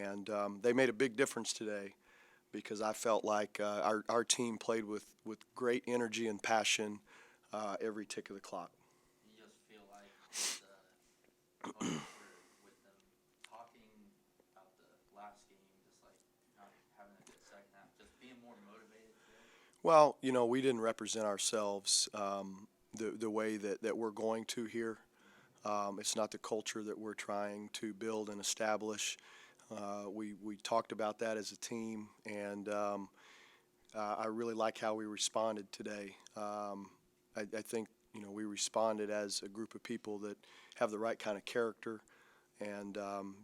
And they made a big difference today because I felt like our team played with great energy and passion every tick of the clock. You just feel like with with them talking about the last game, just like not having a good second half, just being more motivated today. Well, we didn't represent ourselves the way that we're going to here. It's not the culture that we're trying to build and establish. We talked about that as a team, and I really like how we responded today. I think we responded as a group of people that have the right kind of character, and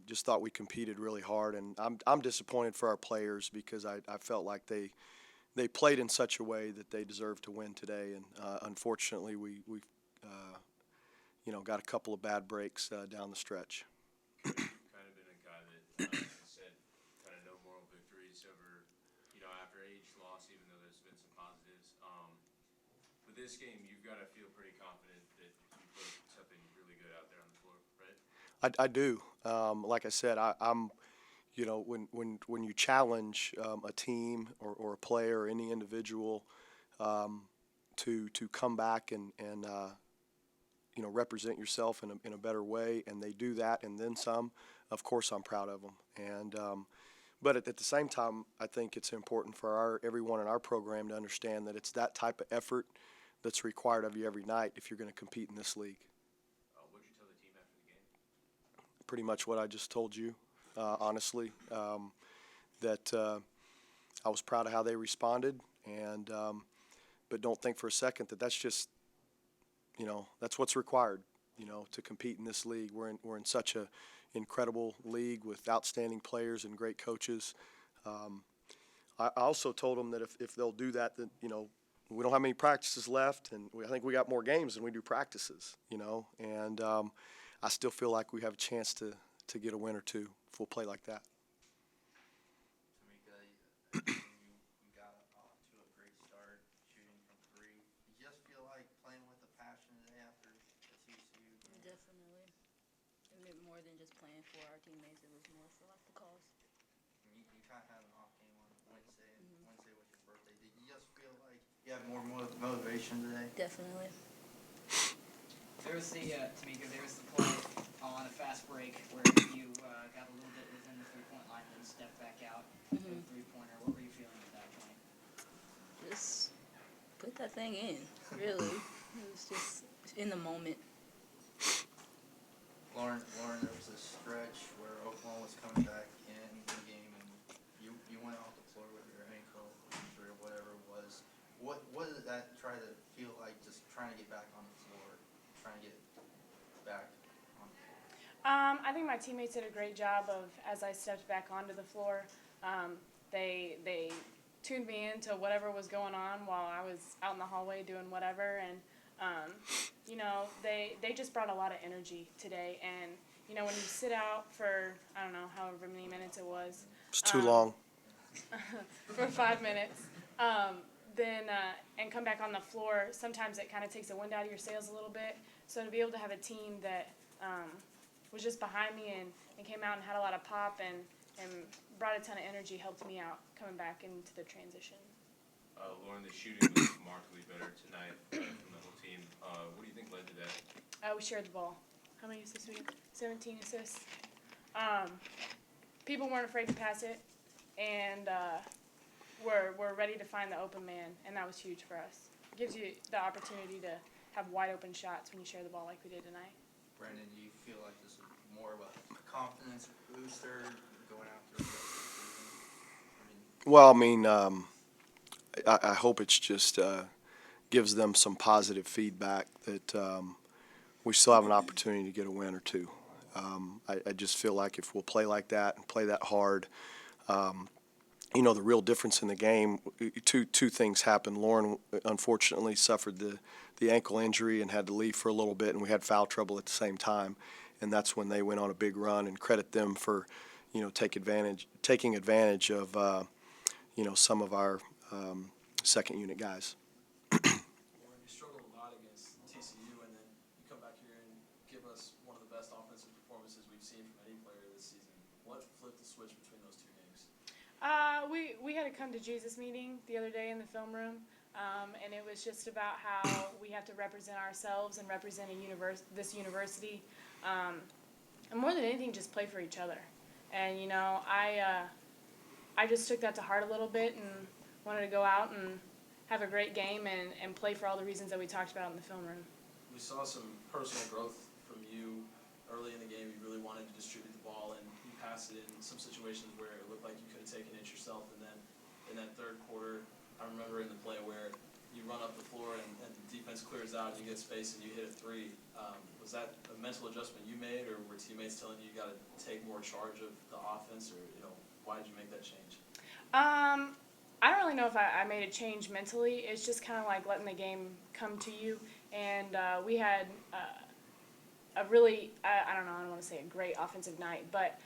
just thought we competed really hard. And I'm disappointed for our players because I felt like they played in such a way that they deserved to win today. And unfortunately, we got a couple of bad breaks down the stretch. Kind of been a guy that, like you said, kind of no moral victories over, after each loss, even though there's been some positives. With this game, you've got to feel pretty confident that you put something really good out there on the floor, right? I do. Like I said, I'm when you challenge a team or a player or any individual to come back and represent yourself in a better way, and they do that and then some, of course I'm proud of them. And but at the same time, I think it's important for everyone in our program to understand that it's that type of effort that's required of you every night if you're going to compete in this league. What did you tell the team after the game? Pretty much what I just told you, honestly, that I was proud of how they responded, and but don't think for a second that that's just that's what's required to compete in this league. We're in such a incredible league with outstanding players and great coaches. I also told them that if they'll do that, that we don't have many practices left, and I think we got more games than we do practices. And I still feel like we have a chance to get a win or two if we'll play like that. Tamika, you got off to a great start shooting from three. Did you just feel like playing with a passion today after the TCU game? Definitely. It meant more than just playing for our teammates. It was more for like the cause. You kind of had an off game on Wednesday, and Wednesday was your birthday. Did you just feel like you have more motivation today? Definitely. There was Tamika, there was the play on a fast break where you got a little bit within the three-point line and then stepped back out for a three-pointer. What were you feeling at that point? Just put that thing in, really. It was just in the moment. Lauren, there was a stretch where Oklahoma was coming back in the game, and you went off the floor with your ankle injury or whatever it was. What did that try to feel like, just trying to get back on the floor, trying to get back on the floor? I think my teammates did a great job of, as I stepped back onto the floor, they tuned me into whatever was going on while I was out in the hallway doing whatever, and they just brought a lot of energy today. And when you sit out for, I don't know, however many minutes it was, It's too long. for 5 minutes, then and come back on the floor, sometimes it kind of takes the wind out of your sails a little bit. So to be able to have a team that was just behind me and came out and had a lot of pop and brought a ton of energy helped me out coming back into the transition. Lauren, the shooting was markedly better tonight from the whole team. What do you think led to that? We shared the ball. How many assists we had? 17 assists. People weren't afraid to pass it, and we're ready to find the open man, and that was huge for us. It gives you the opportunity to have wide open shots when you share the ball like we did tonight. Brandon, do you feel like this is more of a confidence booster going after the rest of the season? Well, I mean, I hope it's just gives them some positive feedback that we still have an opportunity to get a win or two. I just feel like if we'll play like that and play that hard, the real difference in the game, two things happened. Lauren, unfortunately, suffered the ankle injury and had to leave for a little bit, and we had foul trouble at the same time. And that's when they went on a big run, and credit them for, taking advantage of, some of our second unit guys. Lauren, you struggled a lot against TCU, and then you come back here and give us one of the best offensive performances we've seen from any player this season. What flipped the switch between We had a come to Jesus meeting the other day in the film room, and it was just about how we have to represent ourselves and represent this university, and more than anything, just play for each other. And you know, I just took that to heart a little bit and wanted to go out and have a great game and play for all the reasons that we talked about in the film room. We saw some personal growth from you early in the game. You really wanted to distribute the ball, and you passed it in some situations where it looked like you could have taken it yourself. And then in that third quarter, I remember in the play where you run up the floor and the defense clears out and you get space and you hit a three. Was that a mental adjustment you made, or were teammates telling you got to take more charge of the offense, or why did you make that change? I don't really know if I made a change mentally. It's just kind of like letting the game come to you. And we had a really, I don't want to say a great offensive night, but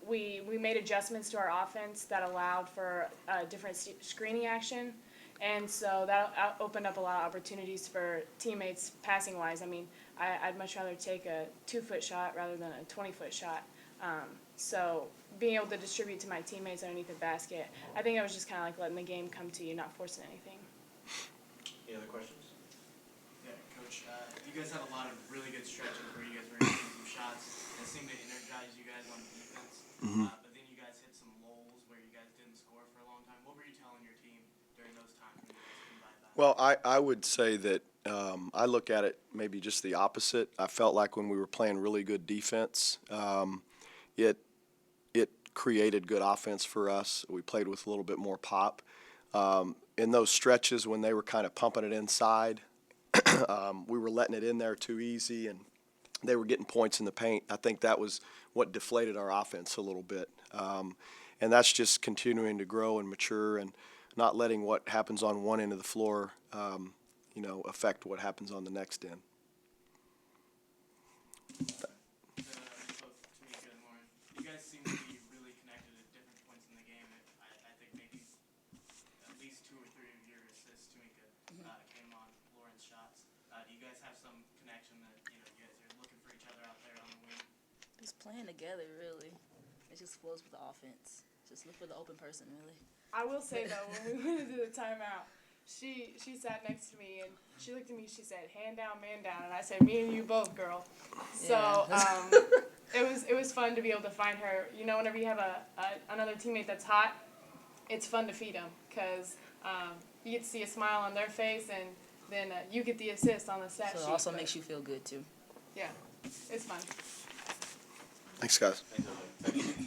we made adjustments to our offense that allowed for different screening action. And so that opened up a lot of opportunities for teammates passing-wise. I mean, I'd much rather take a 2-foot shot rather than a 20-foot shot. So being able to distribute to my teammates underneath the basket, I think I was just kind of like letting the game come to you, not forcing anything. Any other questions? Yeah, Coach, you guys had a lot of really good stretches where you guys were hitting some shots that seemed to energize you guys on defense. But then you guys hit some lulls where you guys didn't score for a long time. What were you telling your team during those times when you guys couldn't buy back? Well, I would say that I look at it maybe just the opposite. I felt like when we were playing really good defense, it created good offense for us. We played with a little bit more pop. In those stretches when they were kind of pumping it inside, we were letting it in there too easy, and they were getting points in the paint. I think that was what deflated our offense a little bit. And that's just continuing to grow and mature and not letting what happens on one end of the floor, affect what happens on the next end. Both Tamika and Lauren, you guys seem to be really connected at different points in the game. I think maybe at least 2 or 3 of your assists, Tamika, came on Lauren's shots. Do you guys have some connection that you guys are looking for each other out there on the wing? Just playing together, really. It just flows with the offense. Just look for the open person, really. I will say, though, when we went into the timeout, she sat next to me, and she looked at me, she said, hand down, man down, and I said, me and you both, girl. So it was fun to be able to find her. Whenever you have another teammate that's hot, it's fun to feed them, because you get to see a smile on their face, and then you get the assist on the stat sheet. So it also makes you feel good, too. Yeah, it's fun. Thanks, guys. Thanks, everybody.